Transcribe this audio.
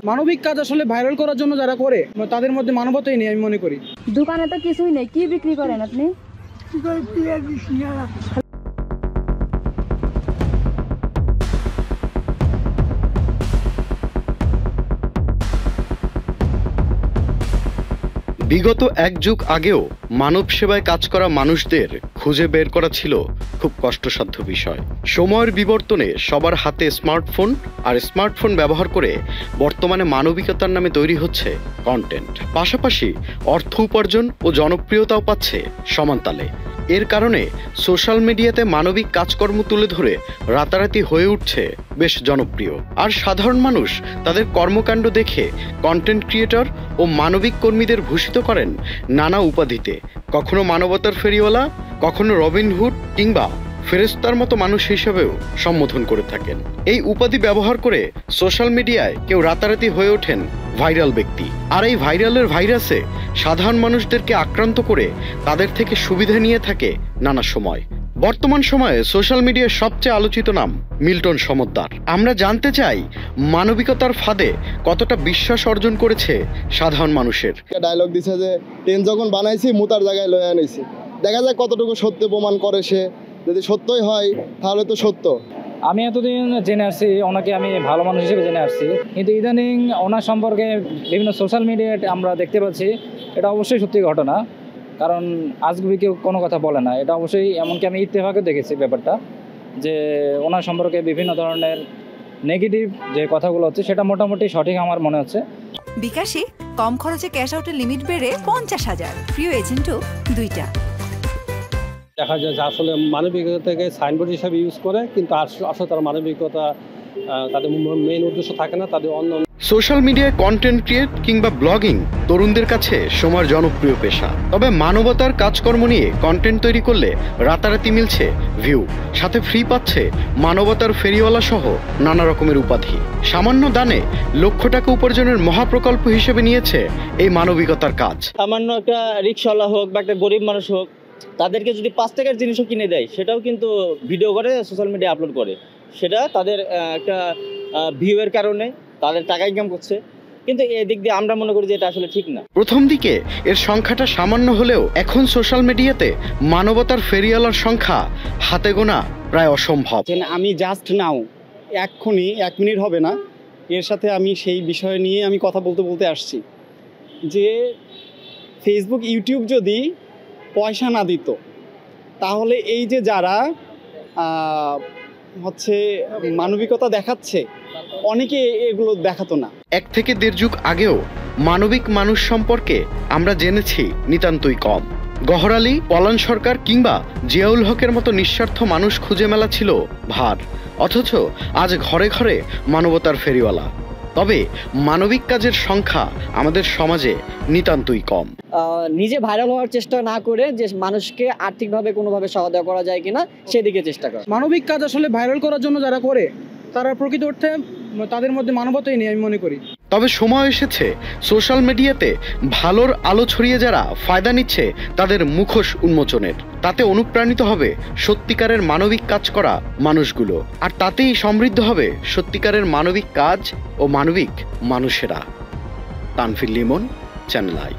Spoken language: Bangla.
মানবিক কাজ আসলে ভাইরাল করার জন্য যারা করে তাদের মধ্যে মানবতাই নেই আমি মনে করি। দোকানে তো কিছুই নেই, কি বিক্রি করেন আপনি? বিগত এক যুগ আগেও মানব সেবায় কাজ করা মানুষদের খুঁজে বের করা ছিল খুব কষ্টসাধ্য বিষয়। সময়ের বিবর্তনে সবার হাতে স্মার্টফোন, আর স্মার্টফোন ব্যবহার করে বর্তমানে মানবিকতার নামে তৈরি হচ্ছে কন্টেন্ট। পাশাপাশি অর্থ উপার্জন ও জনপ্রিয়তাও পাচ্ছে সমানতালে। এর কারণে সোশ্যাল মিডিয়াতে মানবিক কাজকর্ম তুলে ধরে রাতারাতি হয়ে উঠছে বেশ জনপ্রিয়। আর সাধারণ মানুষ তাদের কর্মকাণ্ড দেখে কন্টেন্ট ক্রিয়েটর ও মানবিক কর্মীদের ভূষিত করেন নানা উপাধিতে, কখনো মানবতার ফেরিওয়ালা, কখনো রবিনহুড কিংবা ফেরেশতার মতো মানুষ হিসেবেও সম্বোধন করে থাকেন। এই উপাধি ব্যবহার করে সোশ্যাল মিডিয়ায় কেউ রাতারাতি হয়ে ওঠেন ভাইরাল ব্যক্তি। আর এই ভাইরালের ভাইরাসে সাধারণ মানুষদেরকে আক্রান্ত করে তাদের থেকে সুবিধা নিয়ে থাকে নানা সময়। বর্তমান সময়ে সোশ্যাল মিডিয়ার সবচেয়ে আলোচিত নাম মিল্টন সমদ্দার। আমরা জানতে চাই মানবিকতার ফাঁদে কতটা বিশ্বাস অর্জন করেছে সাধারণ মানুষের। ডায়লগ দিছে যে ট্রেন যখন বানাইছি মুতার জায়গায় লয়ে আনাইছি, দেখা যায় কতটুকু সত্য প্রমাণ করে সে। যদি সত্যই হয় তাহলে তো সত্য। আমি এতদিন জেনে আসছি ওনাকে, আমি ভালো মানুষ হিসেবে জেনে আসছি, কিন্তু ইদানিং ওনার সম্পর্কে বিভিন্ন সোশ্যাল মিডিয়ায় আমরা দেখতে পাচ্ছি এটা অবশ্যই সত্যি ঘটনা। কারণ আজগুবি কেউ কোনো কথা বলে না, এটা অবশ্যই। এমনকি আমি ইত্তেফাকে দেখেছি ব্যাপারটা, যে ওনার সম্পর্কে বিভিন্ন ধরনের নেগেটিভ যে কথাগুলো হচ্ছে সেটা মোটামুটি সঠিক আমার মনে হচ্ছে। বিকাশে কম খরচে ক্যাশ আউটের লিমিট বেড়ে 50,000, প্রিয় এজেন্টও 2টা। দেখা যায় যে আসলে মানবিকতাকে সাইনবোর্ড হিসাবে ইউজ করে, কিন্তু আসলে তারা মানবিকতা তাদের মেইন উদ্দেশ্য থাকে না, তাদের অন্য। সোশ্যাল মিডিয়ায় কন্টেন্ট ক্রিয়েট কিংবা ব্লগিং তরুণদের কাছে সময়ের জনপ্রিয় পেশা। তবে মানবতার কাজকর্ম নিয়ে কন্টেন্ট তৈরি করলে রাতারাতি মিলছে ভিউ, সাথে ফ্রি পাচ্ছে মানবতার ফেরিওয়ালা সহ নানা রকমের উপাধি। সামান্য দানে লক্ষ টাকা উপার্জনের মহাপ্রকল্প হিসেবে নিয়েছে এই মানবিকতার কাজ। সামান্য একটা রিক্সাওয়ালা হোক বা একটা গরিব মানুষ হোক, তাদেরকে যদি 5 টাকার জিনিসও কিনে দেয় সেটাও কিন্তু ভিডিও করে সোশ্যাল মিডিয়া আপলোড করে, সেটা তাদের একটা ভিউয়ের কারণে তাদের টাকা ইনকাম করছে। কিন্তু এদিক দিয়ে আমরা মনে করি যে এটা আসলে ঠিক না। প্রথম দিকে এর সংখ্যাটা সামান্য হলেও এখন সোশ্যাল মিডিয়াতে মানবতার ফেরিওয়ালার সংখ্যা হাতে গোনা প্রায় অসম্ভব। আমি জাস্ট নাও এক্ষুনি 1 মিনিট হবে না এর সাথে আমি সেই বিষয় নিয়ে আমি কথা বলতে আসছি যে ফেসবুক, ইউটিউব যদি পয়সা না দিত তাহলে এই যে যারা হচ্ছে মানবিকতা দেখাচ্ছে অনেকে এগুলো দেখাতো না। 1 থেকে 1.5 যুগ আগেও মানবিক মানুষ সম্পর্কে আমরা জেনেছি নিতান্তই কম। গহর আলী, পলান সরকার কিংবা জিয়াউল হকের মতো নিঃস্বার্থ মানুষ খুঁজে মেলা ছিল ভার, অথচ আজ ঘরে ঘরে মানবতার ফেরিওয়ালা। তবে মানবিক কাজের সংখ্যা আমাদের সমাজে নিতান্তই কম। নিজে ভাইরাল হওয়ার চেষ্টা না করে যে মানুষকে আর্থিকভাবে কোনোভাবে সহায়তা করা যায় কিনা সেদিকে চেষ্টা করা। মানবিক কাজ আসলে ভাইরাল করার জন্য যারা করে তারা প্রকৃত অর্থে তাদের মধ্যে মানবতাই নেই আমি মনে করি। তবে সময় এসেছে সোশ্যাল মিডিয়াতে ভালোর আলো ছড়িয়ে যারা ফায়দা নিচ্ছে তাদের মুখোশ উন্মোচনের। তাতে অনুপ্রাণিত হবে সত্যিকারের মানবিক কাজ করা মানুষগুলো, আর তাতেই সমৃদ্ধ হবে সত্যিকারের মানবিক কাজ ও মানবিক মানুষেরা। Tanfir Limon, channel I.